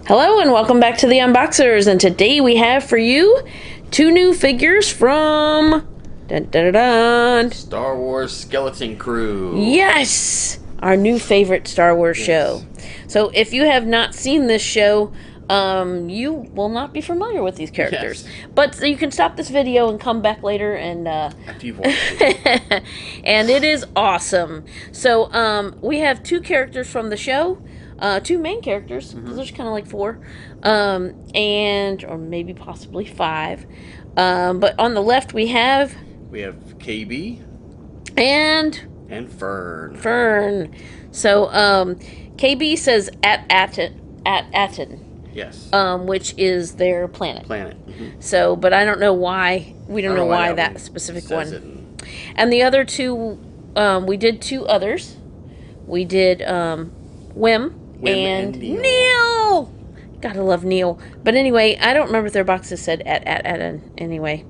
Hello and welcome back to the Unboxers, and today we have for you two new figures from Star Wars Skeleton Crew. Yes! Our new favorite Star Wars show. So if you have not seen this show, you will not be familiar with these characters. Yes. But you can stop this video and come back later and After you've watched it. and it is awesome. So we have two characters from the show. Two main characters, because there's kind of like four, or maybe possibly five. But on the left we have KB and Fern. So KB says at Aten. Yes. Which is their planet. Mm-hmm. So, but I don't know why. We don't know why that specific one. And the other two, we did two others. We did Wim and Neil. Gotta love Neil. But anyway, I don't remember if their boxes said at anyway.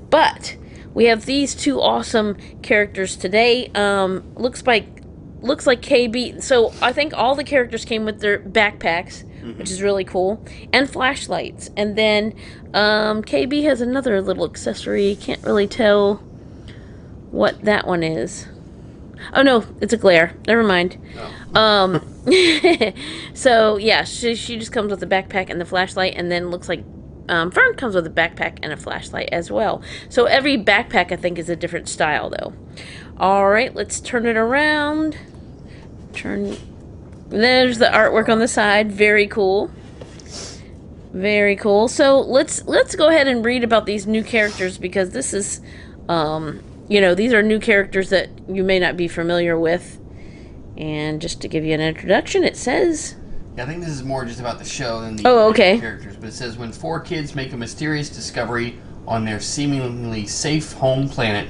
But we have these two awesome characters today. Looks like KB. So I think all the characters came with their backpacks, which is really cool, and flashlights. And then KB has another little accessory. Can't really tell what that one is. Oh no, it's a glare. Never mind. Oh. So yeah, she just comes with a backpack and the flashlight, and then looks like Fern comes with a backpack and a flashlight as well. So every backpack I think is a different style though. All right, let's turn it around. There's the artwork on the side. Very cool. Very cool. So let's go ahead and read about these new characters, because this is these are new characters that you may not be familiar with. And just to give you an introduction, it says... Yeah, I think this is more just about the show than the characters. But it says, when four kids make a mysterious discovery on their seemingly safe home planet,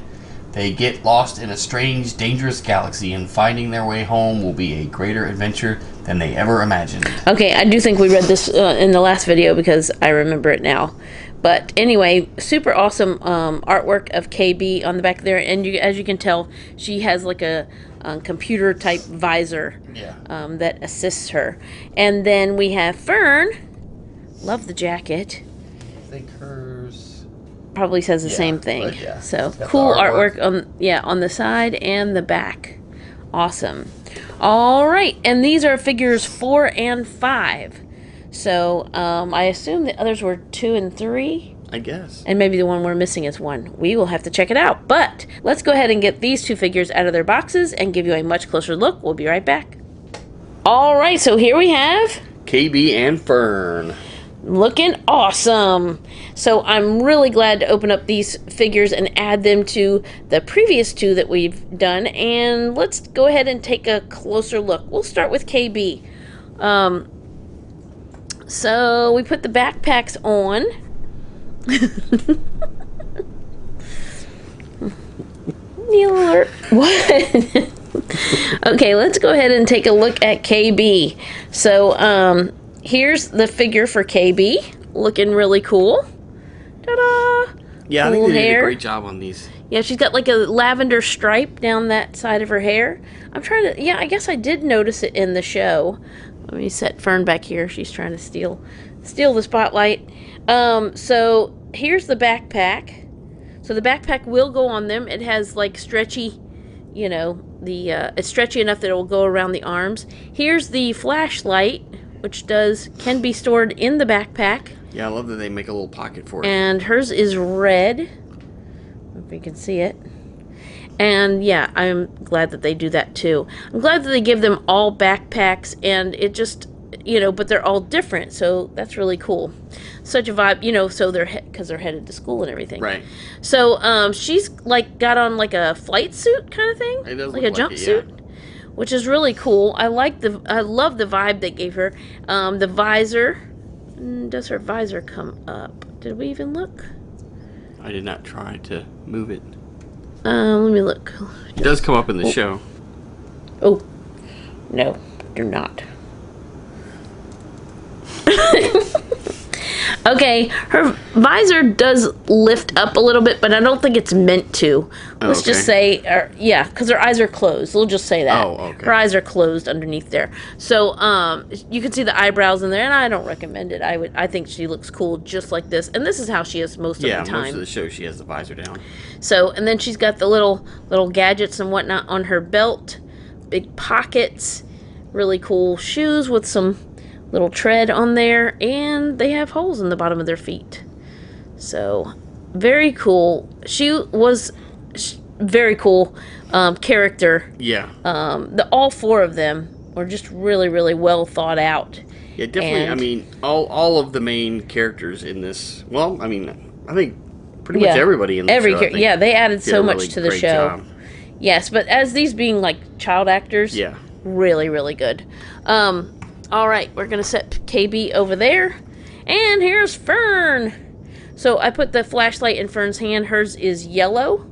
they get lost in a strange, dangerous galaxy, and finding their way home will be a greater adventure than they ever imagined. Okay, I do think we read this in the last video, because I remember it now. But anyway, super awesome artwork of KB on the back there. And as you can tell, she has like a computer type visor that assists her. And then we have Fern. Love the jacket. I think hers probably says the same thing. So cool artwork on the side and the back. Awesome. All right, and these are figures 4 and 5. So I assume the others were 2 and 3. I guess. And maybe the one we're missing is 1. We will have to check it out. But let's go ahead and get these two figures out of their boxes and give you a much closer look. We'll be right back. All right, so here we have KB and Fern. Looking awesome. So I'm really glad to open up these figures and add them to the previous two that we've done. And let's go ahead and take a closer look. We'll start with KB. So we put the backpacks on. Neil alert. What? Okay, let's go ahead and take a look at KB. So here's the figure for KB. Looking really cool. Ta-da! Yeah, I think they did a great job on these. Yeah, she's got like a lavender stripe down that side of her hair. I'm trying to... Yeah, I guess I did notice it in the show. Let me set Fern back here. She's trying to steal the spotlight. So here's the backpack. So the backpack will go on them. It has like stretchy, it's stretchy enough that it will go around the arms. Here's the flashlight, which can be stored in the backpack. Yeah, I love that they make a little pocket for it. And hers is red. If you can see it. And yeah, I'm glad that they do that too. I'm glad that they give them all backpacks, and it just, but they're all different, so that's really cool. Such a vibe, so because they're headed to school and everything. Right. So she's like got on like a flight suit kind of thing, it does like a jumpsuit, which is really cool. I love the vibe they gave her. The visor. Does her visor come up? Did we even look? I did not try to move it. Let me look. It does come up in the show. Oh, no, do not. Okay, visor does lift up a little bit, but I don't think it's meant to. Let's just say, yeah, because her eyes are closed. We'll just say that. Oh, okay. Her eyes are closed underneath there. So you can see the eyebrows in there, and I don't recommend it. I think she looks cool just like this, and this is how she is most of the time. Yeah, most of the show she has the visor down. So, and then she's got the little gadgets and whatnot on her belt, big pockets, really cool shoes with some little tread on there, and they have holes in the bottom of their feet. So, very cool. She was very cool character. Yeah. All four of them were just really, really well thought out. Yeah, definitely. I mean, all of the main characters in this. Well, I mean, I think pretty much everybody in the show. Yeah, they added so much to the show. Job. Yes, but as these being like child actors, yeah, really, really good. All right, we're gonna set KB over there, and here's Fern. So I put the flashlight in Fern's hand. Hers is yellow,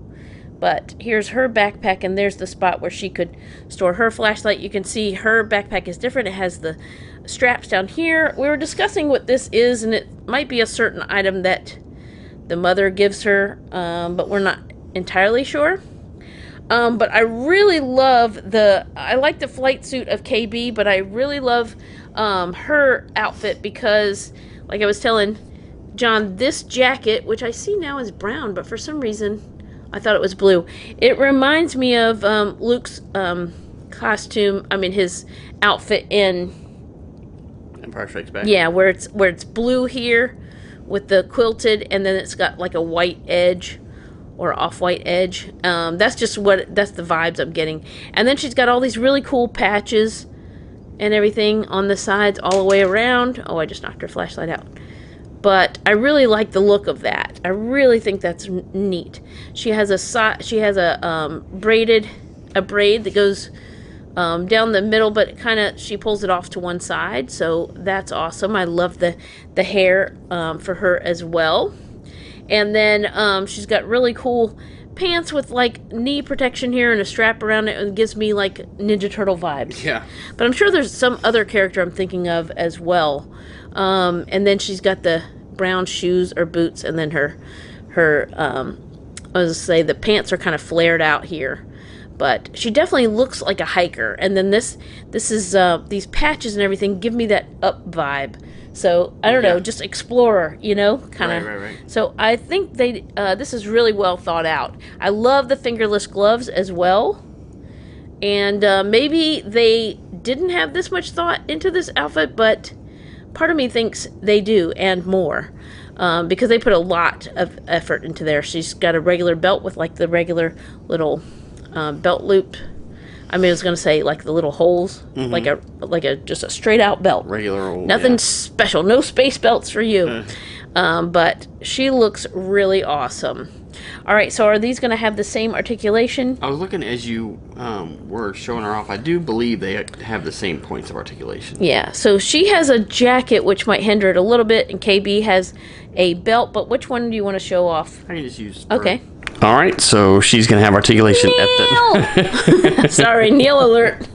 but here's her backpack, and there's the spot where she could store her flashlight. You can see her backpack is different. It has the straps down here. We were discussing what this is, and it might be a certain item that the mother gives her, but we're not entirely sure. But I really love I like the flight suit of KB, but I really love her outfit because, like I was telling John, this jacket, which I see now is brown, but for some reason I thought it was blue. It reminds me of Luke's costume, his outfit in Empire Strikes Back. Yeah, where it's blue here with the quilted, and then it's got like a white edge or off-white edge. That's the vibes I'm getting. And then she's got all these really cool patches and everything on the sides all the way around. Oh, I just knocked her flashlight out. But I really like the look of that. I really think that's neat. She has a braid that goes down the middle, but she pulls it off to one side. So that's awesome. I love the hair for her as well. And then she's got really cool pants with like knee protection here and a strap around it, and gives me like Ninja Turtle vibes. Yeah. But I'm sure there's some other character I'm thinking of as well. And then she's got the brown shoes or boots, and then her the pants are kind of flared out here. But she definitely looks like a hiker. And then this is these patches and everything give me that up vibe. So, I don't know, just explorer, kind of. Right. So, I think this is really well thought out. I love the fingerless gloves as well. And maybe they didn't have this much thought into this outfit, but part of me thinks they do, and more. Because they put a lot of effort into there. She's got a regular belt with like the regular little belt loop. I was gonna say like the little holes, like a just a straight out belt. Regular old. Nothing special. No space belts for you. But she looks really awesome. All right, so are these gonna have the same articulation? I was looking as you were showing her off. I do believe they have the same points of articulation. Yeah. So she has a jacket which might hinder it a little bit, and KB has a belt. But which one do you want to show off? I can just use. Okay. All right, so she's gonna have articulation at the. Sorry, Neil alert.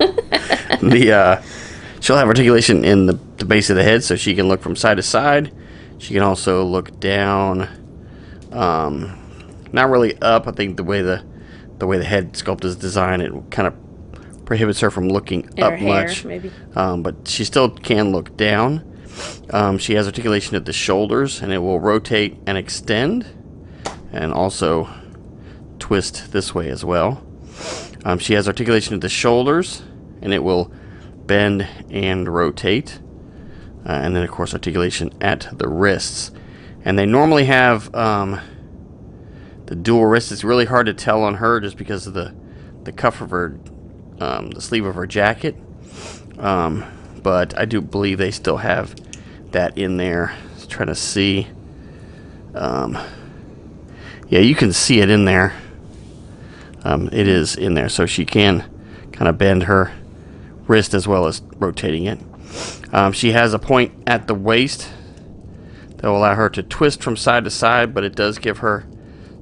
She'll have articulation in the base of the head, so she can look from side to side. She can also look down, not really up. I think the way the head sculpt is designed, it kind of prohibits her from looking up much. Maybe. But she still can look down. She has articulation at the shoulders, and it will rotate and extend, and also twist this way as well. She has articulation at the shoulders, and it will bend and rotate. And then, of course, articulation at the wrists. And they normally have the dual wrists. It's really hard to tell on her just because of the cuff of her, the sleeve of her jacket. But I do believe they still have that in there. Just trying to see. Yeah, you can see it in there. It is in there, so she can kind of bend her wrist as well as rotating it. She has a point at the waist that will allow her to twist from side to side, but it does give her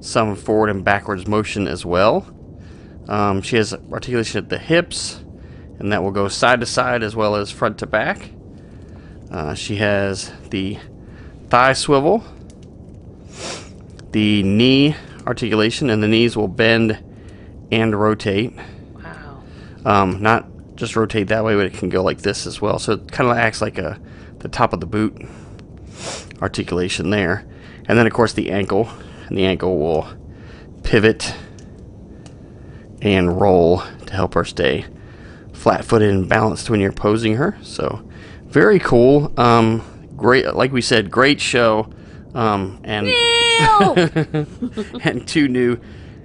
some forward and backwards motion as well. She has articulation at the hips, and that will go side to side as well as front to back. She has the thigh swivel, the knee articulation, and the knees will bend and rotate. Wow. Not just rotate that way, but it can go like this as well. So it kind of acts like the top of the boot articulation there. And then, of course, the ankle. And the ankle will pivot and roll to help her stay flat-footed and balanced when you're posing her. So very cool. Great, like we said, great show. And and 2 new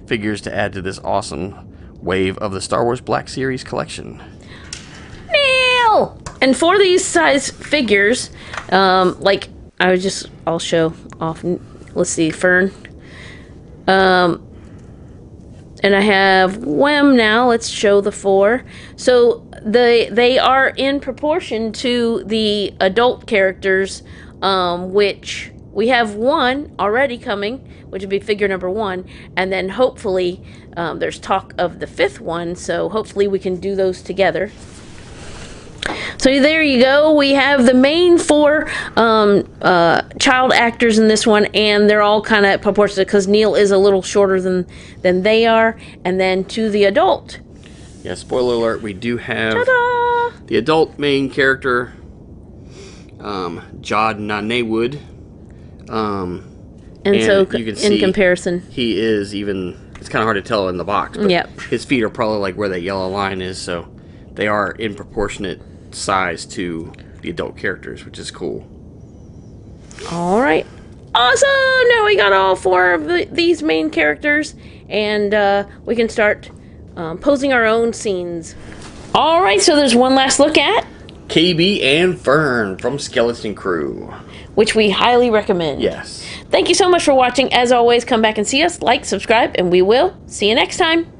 figures to add to this awesome wave of the Star Wars Black Series collection. Neil! And for these size figures, like I'll show off. Let's see, Fern. And I have Wem now. Let's show the 4. So they are in proportion to the adult characters, which we have 1 already coming, which would be figure number 1, and then hopefully there's talk of the 5th one. So hopefully we can do those together. So there you go. We have the main 4 child actors in this one, and they're all kind of proportionate because Neil is a little shorter than they are. And then to the adult. Yeah, spoiler alert, we do have Ta-da! The adult main character, Jod Nanewood. And so you can see in comparison, he is even, it's kind of hard to tell in the box, but yep. His feet are probably like where that yellow line is, so they are in proportionate size to the adult characters, which is cool. All right, awesome. Now we got all 4 of these main characters, and we can start posing our own scenes. All right, so there's one last look at KB and Fern from Skeleton Crew, which we highly recommend. Yes. Thank you so much for watching. As always, come back and see us, like, subscribe, and we will see you next time.